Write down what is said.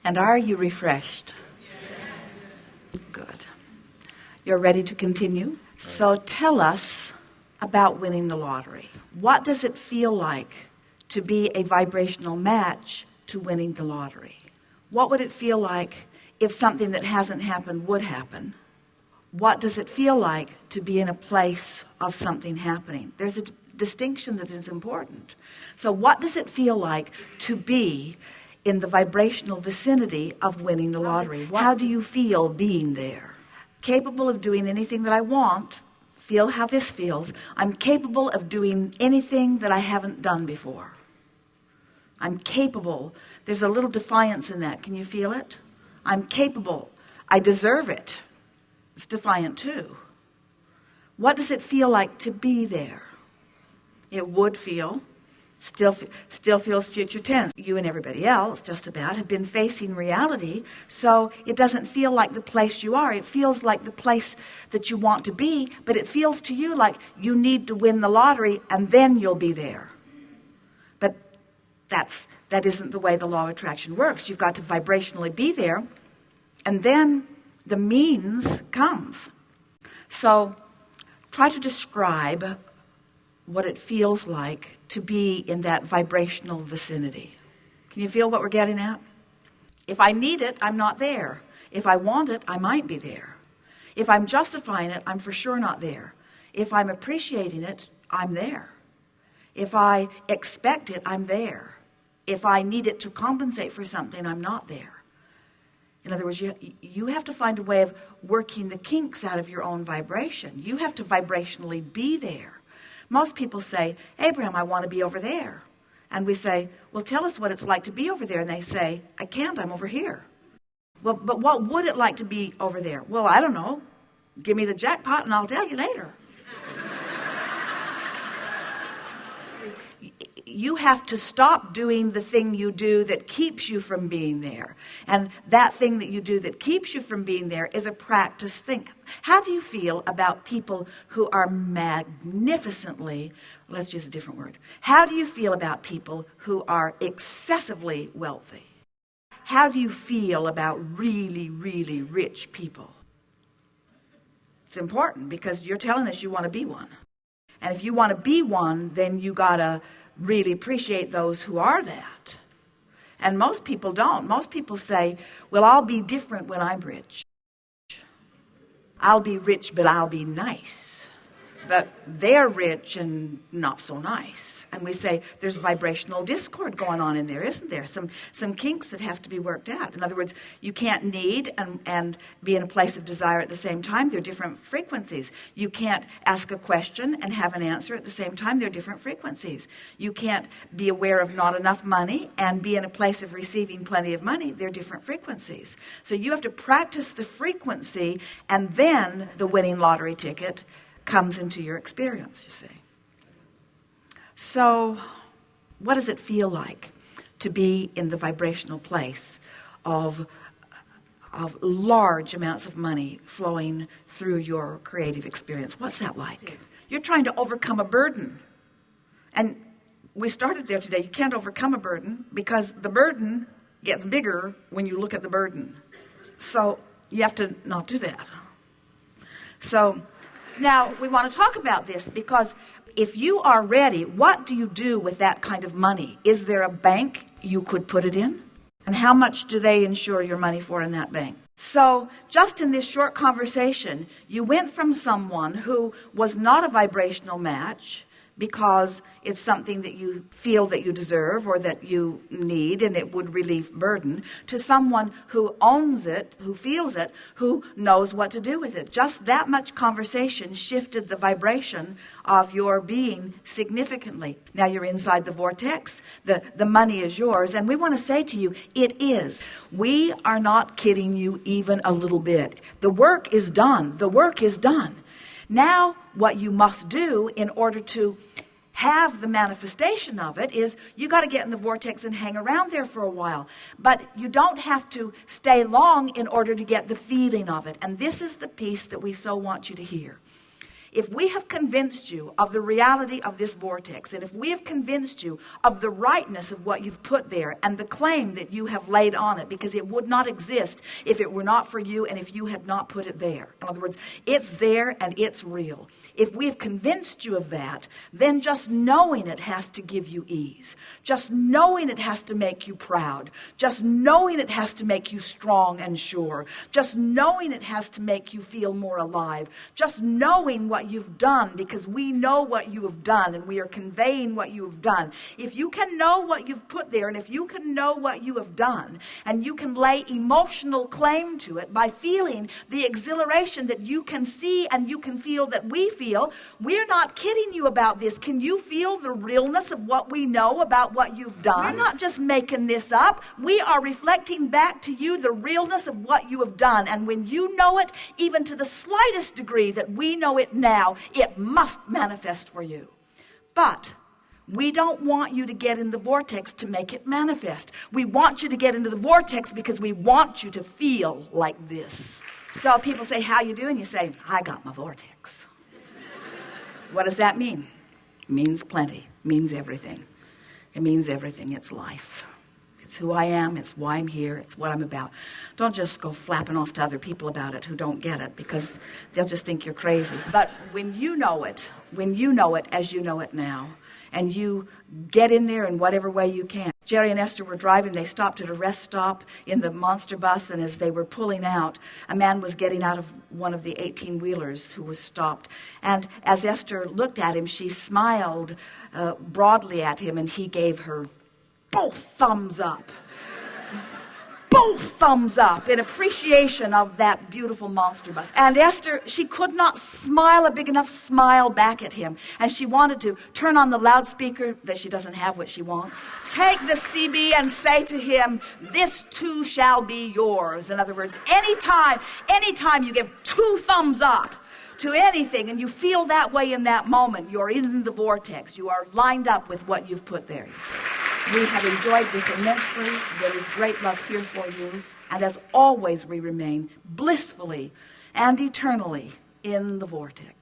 And are you refreshed? Yes. Good. You're ready to continue? So tell us about winning the lottery. What does it feel like to be a vibrational match to winning the lottery? What would it feel like if something that hasn't happened would happen? What does it feel like to be in a place of something happening? There's a distinction that is important. So what does it feel like to be in the vibrational vicinity of winning the lottery? How do you feel being there? Capable of doing anything that I want. Feel how this feels. I'm capable of doing anything that I haven't done before. I'm capable. There's a little defiance in that. Can you feel it? I'm capable. I deserve it. It's defiant too. What does it feel like to be there? It would feel, still feels future tense. You and everybody else, just about, have been facing reality, so it doesn't feel like the place you are. It feels like the place that you want to be, but it feels to you like you need to win the lottery and then you'll be there. But that isn't the way the law of attraction works. You've got to vibrationally be there, and then the means comes. So try to describe what it feels like to be in that vibrational vicinity. Can you feel what we're getting at? If I need it, I'm not there. If I want it, I might be there. If I'm justifying it, I'm for sure not there. If I'm appreciating it, I'm there. If I expect it, I'm there. If I need it to compensate for something, I'm not there. In other words, you have to find a way of working the kinks out of your own vibration. You have to vibrationally be there. Most people say, Abraham, I want to be over there. And we say, well, tell us what it's like to be over there. And they say, I can't, I'm over here. Well, but what would it like to be over there? Well, I don't know. Give me the jackpot and I'll tell you later. You have to stop doing the thing you do that keeps you from being there. And that thing that you do that keeps you from being there is a practice thing. How do you feel about people who are magnificently, let's use a different word. How do you feel about people who are excessively wealthy? How do you feel about really, really rich people? It's important because you're telling us you want to be one. And if you want to be one, then you got to really appreciate those who are that. And most people don't. Most people say, well, I'll be different when I'm rich. I'll be rich, but I'll be nice. But they're rich and not so nice. And we say there's vibrational discord going on in there, isn't there? Some kinks that have to be worked out. In other words, you can't need and be in a place of desire at the same time. They're different frequencies. You can't ask a question and have an answer at the same time. They're different frequencies. You can't be aware of not enough money and be in a place of receiving plenty of money. They're different frequencies. So you have to practice the frequency, and then the winning lottery ticket comes into your experience, you see. So what does it feel like to be in the vibrational place of large amounts of money flowing through your creative experience? What's that like? You're trying to overcome a burden. And we started there today. You can't overcome a burden because the burden gets bigger when you look at the burden. So you have to not do that. So now, we want to talk about this because if you are ready, what do you do with that kind of money? Is there a bank you could put it in? And how much do they insure your money for in that bank? So, just in this short conversation, you went from someone who was not a vibrational match because it's something that you feel that you deserve or that you need and it would relieve burden, to someone who owns it, who feels it, who knows what to do with it. Just that much conversation shifted the vibration of your being significantly. Now you're inside the vortex. The money is yours, and we want to say to you, it is. We are not kidding you even a little bit. The work is done. The work is done. Now, what you must do in order to have the manifestation of it is you got to get in the vortex and hang around there for a while. But you don't have to stay long in order to get the feeling of it. And this is the piece that we so want you to hear. if we have convinced you of the reality of this vortex, and if we have convinced you of the rightness of what you've put there and the claim that you have laid on it, because it would not exist if it were not for you and if you had not put it there. In other words, it's there and it's real. If we have convinced you of that, then just knowing it has to give you ease. Just knowing it has to make you proud. Just knowing it has to make you strong and sure. Just knowing it has to make you feel more alive. Just knowing what you've done, because we know what you have done and we are conveying what you have done. If you can know what you've put there, and if you can know what you have done, and you can lay emotional claim to it by feeling the exhilaration that you can see and you can feel that we feel, we're not kidding you about this. Can you feel the realness of what we know about what you've done? We're not just making this up. We are reflecting back to you the realness of what you have done. And when you know it, even to the slightest degree that we know it now, it must manifest for you. But we don't want you to get in the vortex to make it manifest. We want you to get into the vortex because we want you to feel like this. So people say, how you doing? You say, I got my vortex. What does that mean? It means plenty. It means everything. It means everything. It's life. It's who I am. It's why I'm here. It's what I'm about. Don't just go flapping off to other people about it who don't get it, because they'll just think you're crazy. But when you know it as you know it now, and you get in there in whatever way you can. Jerry and Esther were driving. They stopped at a rest stop in the monster bus, and as they were pulling out, a man was getting out of one of the 18-wheelers who was stopped. And as Esther looked at him, she smiled broadly at him, and he gave her both thumbs up. Both thumbs up in appreciation of that beautiful monster bus. And Esther, she could not smile a big enough smile back at him. And she wanted to turn on the loudspeaker, that she doesn't have what she wants. Take the CB and say to him, this too shall be yours. In other words, anytime you give 2 thumbs up to anything and you feel that way in that moment, you're in the vortex. You are lined up with what you've put there, you see. We have enjoyed this immensely. There is great love here for you. And as always, we remain blissfully and eternally in the vortex.